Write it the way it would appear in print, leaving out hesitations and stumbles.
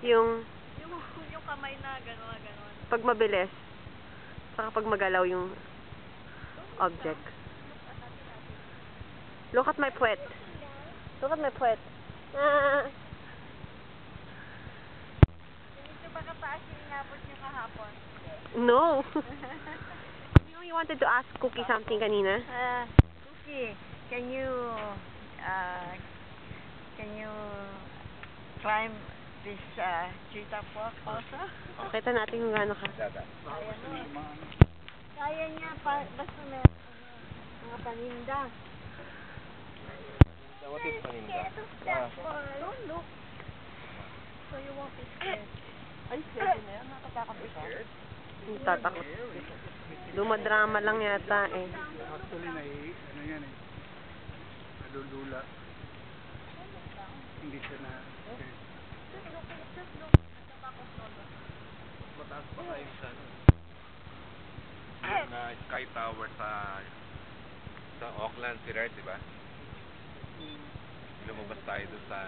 Yung Yung kamay na gano'n, gano'n. pag mabilis. Saka pag magalaw yung object. Look at my puwet. Look at my puwet. Ah. Ganito ba kataas yung inabot niyo kahapon? No. You wanted to ask Cookie something kanina? Cookie, can you climb this treetop walk also? Kita natin kung gaano ka. Kaya niya, basta may mga paninda. What is paninda? Don't look. So you won't be scared. Ay, scared na yan. Natatakot siya. Hindi tatakot. Dumadrama lang yata eh. Actually, ano yan eh. Nalulula. Hindi siya na... Mataas pa kayo sa Sky Tower sa Auckland, si Red, di ba? Lumabas tayo doon sa